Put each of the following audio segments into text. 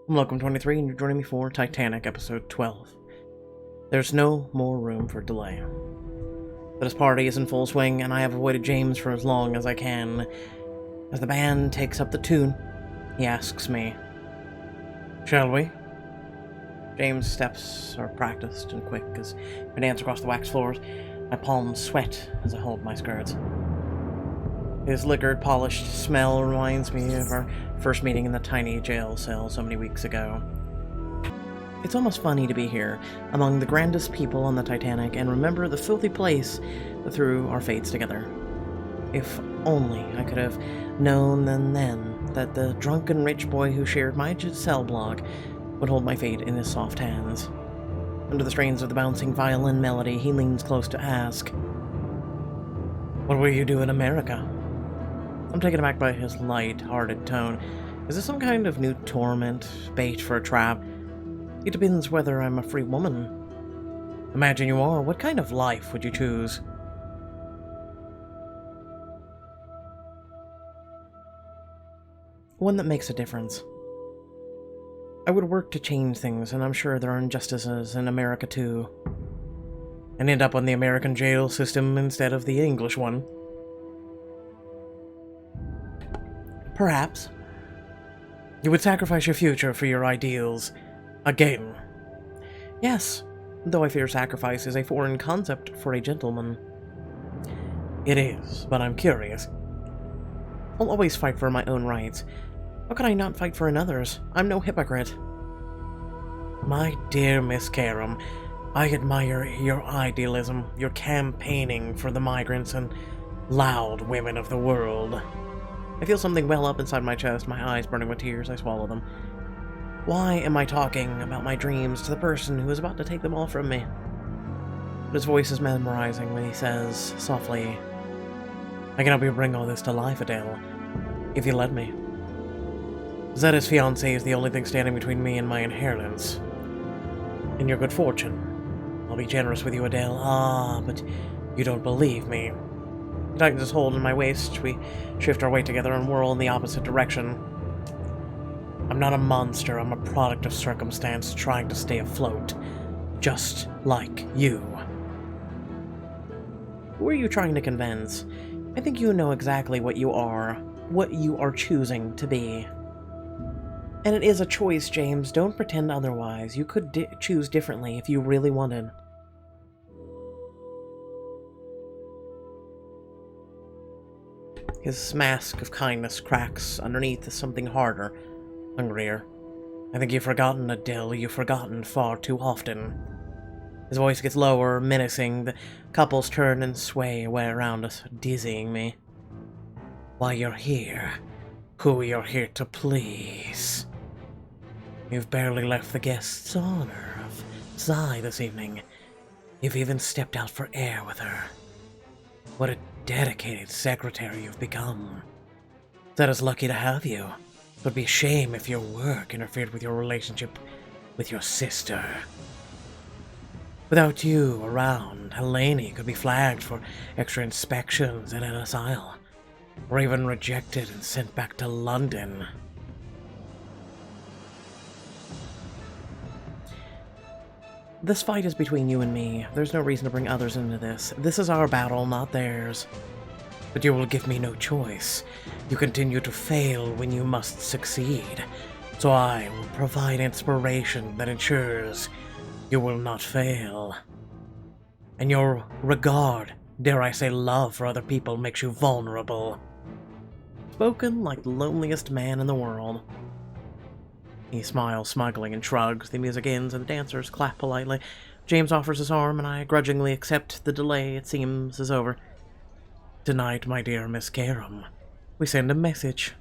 I'm Locum23, and you're joining me for Titanic, Episode 12. There's no more room for delay. But his party is in full swing, and I have avoided James for as long as I can. As the band takes up the tune, he asks me, "Shall we?" James' steps are practiced and quick as we dance across the wax floors. My palms sweat as I hold my skirts. His liquored, polished smell reminds me of our first meeting in the tiny jail cell so many weeks ago. It's almost funny to be here, among the grandest people on the Titanic, and remember the filthy place that threw our fates together. If only I could have known then that the drunken rich boy who shared my cell block would hold my fate in his soft hands. Under the strains of the bouncing violin melody, he leans close to ask, "What will you do in America?" I'm taken aback by his light-hearted tone. Is this some kind of new torment, bait for a trap? It depends whether I'm a free woman. Imagine you are. What kind of life would you choose? One that makes a difference. I would work to change things, and I'm sure there are injustices in America too. And end up on the American jail system instead of the English one. Perhaps. You would sacrifice your future for your ideals. Again. Yes, though I fear sacrifice is a foreign concept for a gentleman. It is, but I'm curious. I'll always fight for my own rights. How can I not fight for another's? I'm no hypocrite. My dear Miss Karam, I admire your idealism, your campaigning for the migrants and loud women of the world. I feel something well up inside my chest, my eyes burning with tears. I swallow them. Why am I talking about my dreams to the person who is about to take them all from me? But his voice is mesmerizing when he says, softly, "I can help you bring all this to life, Adele, if you let me. Zetta's fiancé is the only thing standing between me and my inheritance. And your good fortune. I'll be generous with you, Adele. But you don't believe me." He tightens his hold on my waist. We shift our weight together and whirl in the opposite direction. I'm not a monster. I'm a product of circumstance trying to stay afloat. Just like you. Who are you trying to convince? I think you know exactly what you are choosing to be. And it is a choice, James. Don't pretend otherwise. You could choose differently if you really wanted. His mask of kindness cracks underneath something harder, hungrier. "I think you've forgotten, Adele. You've forgotten far too often." His voice gets lower, menacing. The couples turn and sway way around us, dizzying me. "Why you're here. Who you're here to please. You've barely left the guest's honor of Zai this evening. You've even stepped out for air with her. What a dedicated secretary you've become. Zetta's lucky to have you. It would be a shame if your work interfered with your relationship with your sister. Without you around, Helene could be flagged for extra inspections at an asylum, or even rejected and sent back to London." This fight is between you and me. There's no reason to bring others into this. This is our battle, not theirs. But you will give me no choice. You continue to fail when you must succeed. So I will provide inspiration that ensures you will not fail. And your regard, dare I say love for other people, makes you vulnerable. Spoken like the loneliest man in the world. He smiles smugly and shrugs. The music ends and the dancers clap politely. James offers his arm, and I grudgingly accept the delay. It seems is over. "Tonight, my dear Miss Karam, we send a message.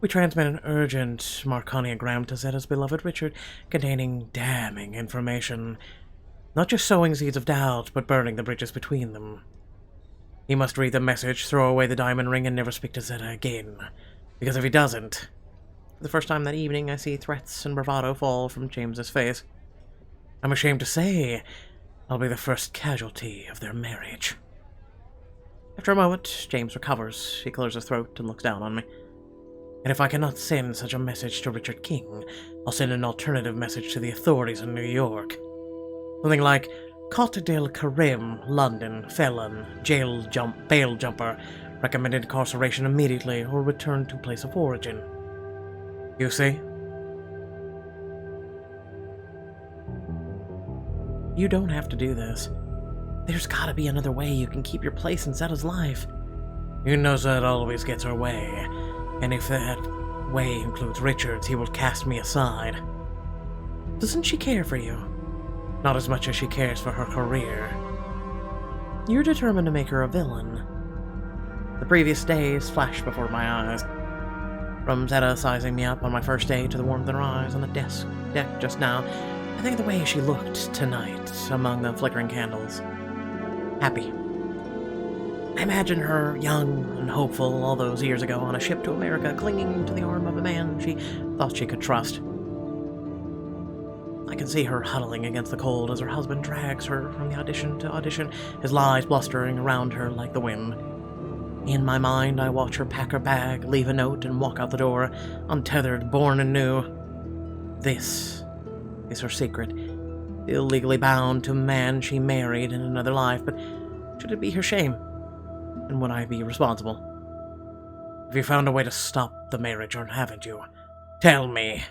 We transmit an urgent Marconiogram to Zetta's beloved Richard, containing damning information. Not just sowing seeds of doubt, but burning the bridges between them. He must read the message, throw away the diamond ring, and never speak to Zetta again. Because if he doesn't..." For the first time that evening, I see threats and bravado fall from James's face. I'm ashamed to say, I'll be the first casualty of their marriage. After a moment, James recovers. He clears his throat and looks down on me. And if I cannot send such a message to Richard King, I'll send an alternative message to the authorities in New York. Something like, Cote del Karim, London, felon, bail jumper, recommended incarceration immediately or return to place of origin. You see? You don't have to do this. There's gotta be another way you can keep your place in Zetta's life. You know Zetta always gets her way, and if that way includes Richard's, he will cast me aside. Doesn't she care for you? Not as much as she cares for her career. You're determined to make her a villain. The previous days flashed before my eyes. From Zetta sizing me up on my first day to the warmth in her eyes on the deck just now, I think of the way she looked tonight among the flickering candles. Happy. I imagine her young and hopeful all those years ago on a ship to America, clinging to the arm of a man she thought she could trust. I can see her huddling against the cold as her husband drags her from the audition to audition, his lies blustering around her like the wind. In my mind, I watch her pack her bag, leave a note, and walk out the door, untethered, born anew. This is her secret, still legally bound to a man she married in another life, but should it be her shame? And would I be responsible? Have you found a way to stop the marriage, or haven't you? Tell me.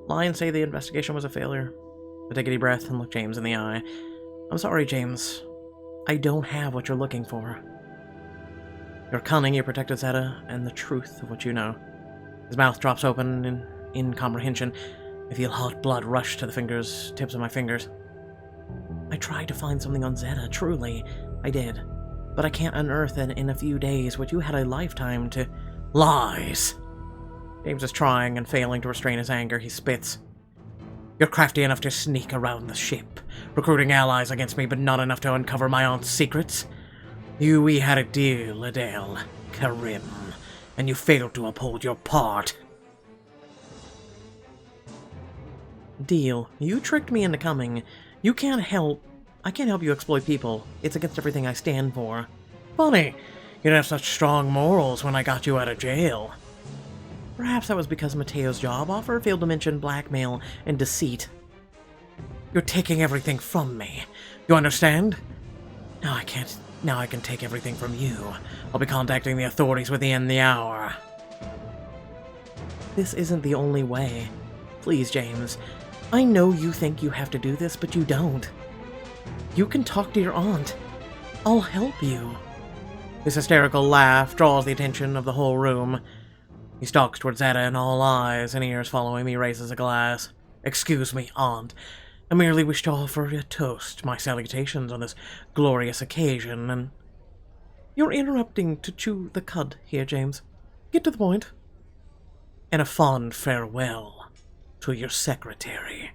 Lions say the investigation was a failure. I take a deep breath and look James in the eye. I'm sorry, James. I don't have what you're looking for. You're cunning, you protected Zetta, and the truth of what you know. His mouth drops open in incomprehension. I feel hot blood rush to the tips of my fingers. I tried to find something on Zetta, truly. I did. But I can't unearth it in a few days what you had a lifetime to... Lies! James is trying and failing to restrain his anger. He spits. You're crafty enough to sneak around the ship, recruiting allies against me, but not enough to uncover my aunt's secrets. We had a deal, Adele, Karim, and you failed to uphold your part. Deal. You tricked me into coming. I can't help you exploit people. It's against everything I stand for. Funny, you didn't have such strong morals when I got you out of jail. Perhaps that was because Mateo's job offer failed to mention blackmail and deceit. You're taking everything from me. You understand? Now I can take everything from you. I'll be contacting the authorities within the hour. This isn't the only way. Please, James. I know you think you have to do this, but you don't. You can talk to your aunt. I'll help you. His hysterical laugh draws the attention of the whole room. He stalks towards Zetta, and all eyes and ears following me, raises a glass. Excuse me, Aunt. I merely wish to offer a toast, my salutations on this glorious occasion, and... You're interrupting to chew the cud here, James. Get to the point. And a fond farewell to your secretary.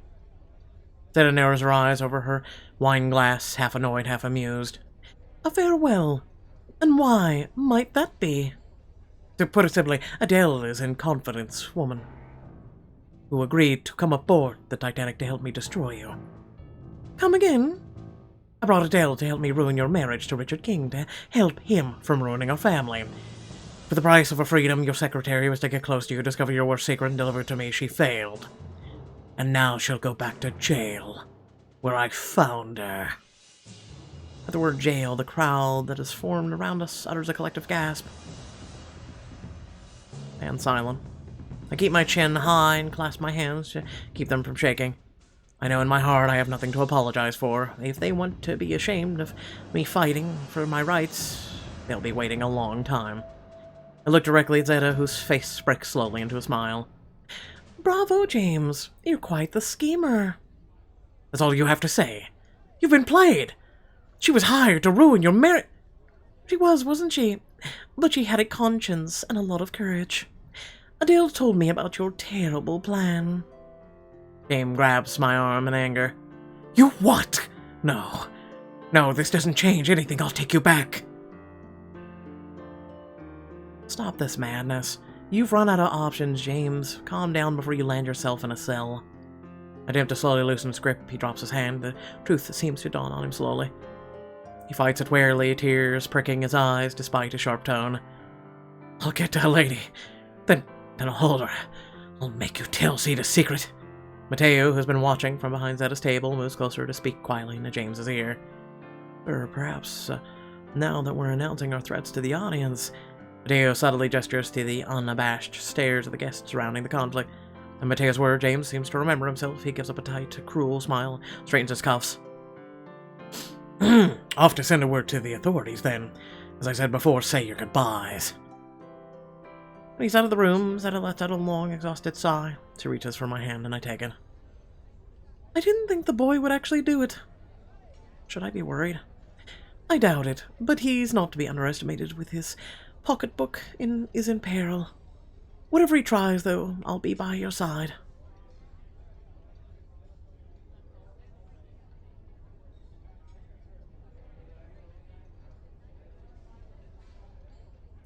Zetta narrows her eyes over her wine glass, half annoyed, half amused. A farewell? And why might that be? To put it simply, Adele is in confidence, woman, who agreed to come aboard the Titanic to help me destroy you. Come again? I brought Adele to help me ruin your marriage to Richard King, to help him from ruining our family. For the price of her freedom, your secretary was to get close to you, discover your worst secret, and deliver it to me. She failed. And now she'll go back to jail, where I found her. At the word jail, the crowd that has formed around us utters a collective gasp. And silent. I keep my chin high and clasp my hands to keep them from shaking. I know in my heart I have nothing to apologize for. If they want to be ashamed of me fighting for my rights, they'll be waiting a long time. I look directly at Zetta, whose face breaks slowly into a smile. Bravo, James. You're quite the schemer. That's all you have to say. You've been played. She was hired to ruin your marriage. She was, wasn't she? But she had a conscience and a lot of courage. Adele told me about your terrible plan. James grabs my arm in anger. You what? No. No, this doesn't change anything. I'll take you back. Stop this madness. You've run out of options, James. Calm down before you land yourself in a cell. I attempt to slowly loosen his grip. He drops his hand. The truth seems to dawn on him slowly. He fights it warily, tears pricking his eyes despite his sharp tone. I'll get to her lady. Then I'll hold her. I'll make you tell the secret. Mateo, who's been watching from behind Zetta's table, moves closer to speak quietly into James's ear. Or perhaps, now that we're announcing our threats to the audience, Mateo subtly gestures to the unabashed stares of the guests surrounding the conflict. And Mateo's word, James seems to remember himself. He gives up a tight, cruel smile, straightens his cuffs. Off to send a word to the authorities, then. As I said before, say your goodbyes. When he's out of the room, Zetta lets out a long, exhausted sigh. She reaches for my hand, and I take it. I didn't think the boy would actually do it. Should I be worried? I doubt it, but he's not to be underestimated with his pocketbook is in peril. Whatever he tries, though, I'll be by your side.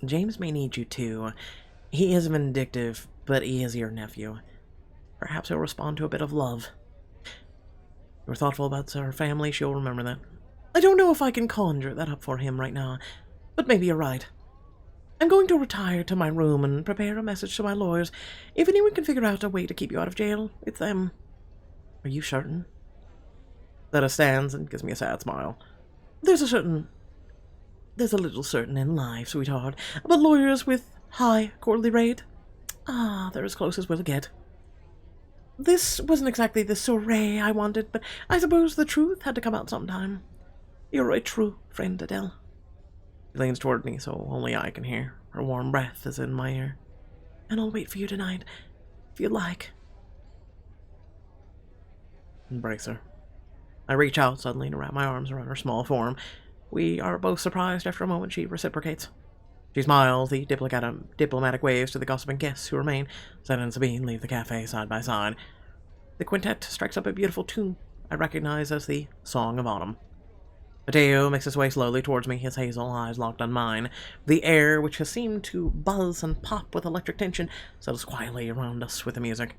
James may need you too. He is vindictive, but he is your nephew. Perhaps he'll respond to a bit of love. You're thoughtful about her family, she'll remember that. I don't know if I can conjure that up for him right now, but maybe you're right. I'm going to retire to my room and prepare a message to my lawyers. If anyone can figure out a way to keep you out of jail, it's them. Are you certain? Zetta stands and gives me a sad smile. There's a little certain in life, sweetheart, but lawyers with high quarterly rate? They're as close as we'll get. This wasn't exactly the soiree I wanted, but I suppose the truth had to come out sometime. You're a true friend, Adele. She leans toward me so only I can hear. Her warm breath is in my ear. And I'll wait for you tonight, if you'd like. Embrace her. I reach out suddenly to wrap my arms around her small form. We are both surprised. After a moment, she reciprocates. She smiles, the diplomatic waves to the gossiping guests who remain. Zetta and Sabine leave the cafe side by side. The quintet strikes up a beautiful tune I recognize as the Song of Autumn. Mateo makes his way slowly towards me, his hazel eyes locked on mine. The air, which has seemed to buzz and pop with electric tension, settles quietly around us with the music.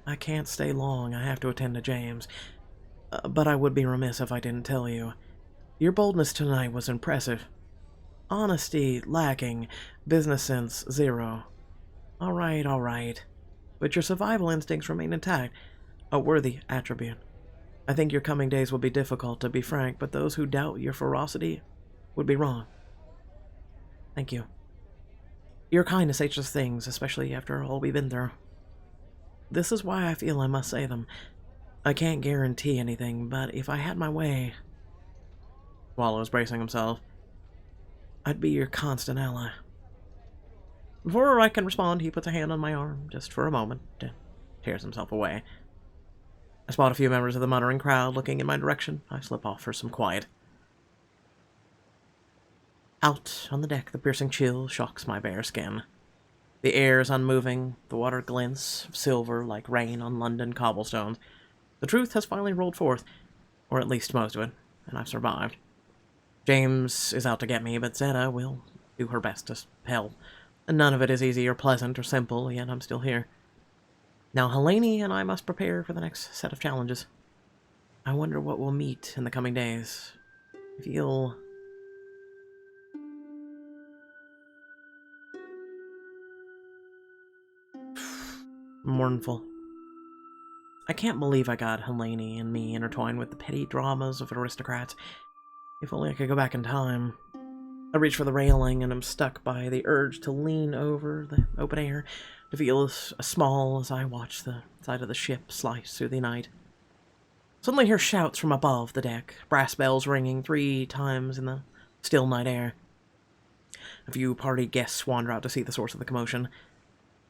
I can't stay long. I have to attend to James. But I would be remiss if I didn't tell you. Your boldness tonight was impressive. Honesty lacking, business sense zero. All right. But your survival instincts remain intact, a worthy attribute. I think your coming days will be difficult, to be frank, but those who doubt your ferocity would be wrong. Thank you. Your kindness teaches things, especially after all we've been through. This is why I feel I must say them. I can't guarantee anything, but if I had my way... Swallow's bracing himself. I'd be your constant ally. Before I can respond, he puts a hand on my arm, just for a moment, and tears himself away. I spot a few members of the muttering crowd looking in my direction. I slip off for some quiet. Out on the deck, the piercing chill shocks my bare skin. The air is unmoving, the water glints silver like rain on London cobblestones. The truth has finally rolled forth, or at least most of it, and I've survived. James is out to get me, but Zetta will do her best to help. And none of it is easy or pleasant or simple, yet I'm still here. Now Helene and I must prepare for the next set of challenges. I wonder what we'll meet in the coming days. I feel... mournful. I can't believe I got Helene and me intertwined with the petty dramas of aristocrats. If only I could go back in time. I reach for the railing and am stuck by the urge to lean over the open air, to feel as small as I watch the side of the ship slice through the night. Suddenly hear shouts from above the deck, brass bells ringing 3 times in the still night air. A few party guests wander out to see the source of the commotion.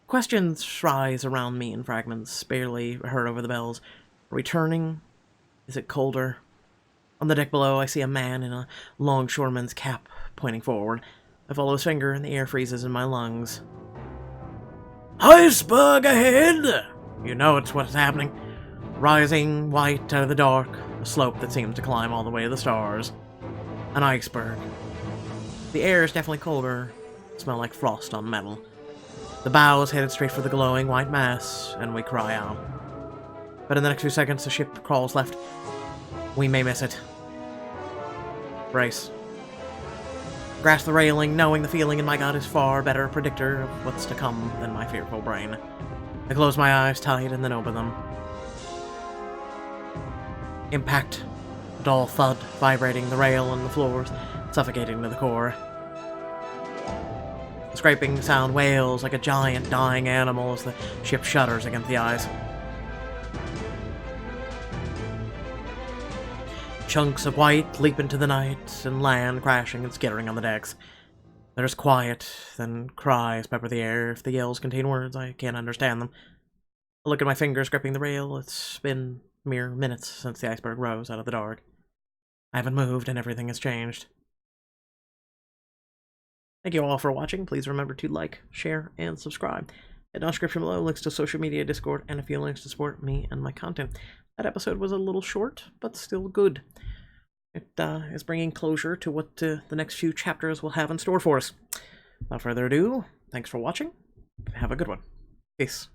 Questions rise around me in fragments, barely heard over the bells. Returning? Is it colder? On the deck below, I see a man in a longshoreman's cap pointing forward. I follow his finger, and the air freezes in my lungs. Iceberg ahead! You know it's what's happening. Rising white out of the dark, a slope that seems to climb all the way to the stars. An iceberg. The air is definitely colder. Smell like frost on metal. The bow is headed straight for the glowing white mass, and we cry out. But in the next few seconds, the ship crawls left. We may miss it. Brace. Grasp the railing, knowing the feeling in my gut is far better predictor of what's to come than my fearful brain. I close my eyes tight and then open them. Impact. A dull thud, vibrating the rail and the floors, suffocating to the core. The scraping sound wails like a giant dying animal as the ship shudders against the ice. Chunks of white leap into the night and land crashing and skittering on the decks. There's quiet, then cries pepper the air. If the yells contain words, I can't understand them. I look at my fingers gripping the rail. It's been mere minutes since the iceberg rose out of the dark. I haven't moved and everything has changed. Thank you all for watching. Please remember to like, share, and subscribe. In the description below, links to social media, Discord, and a few links to support me and my content. That episode was a little short, but still good. It is bringing closure to what the next few chapters will have in store for us. Without further ado, thanks for watching. Have a good one. Peace.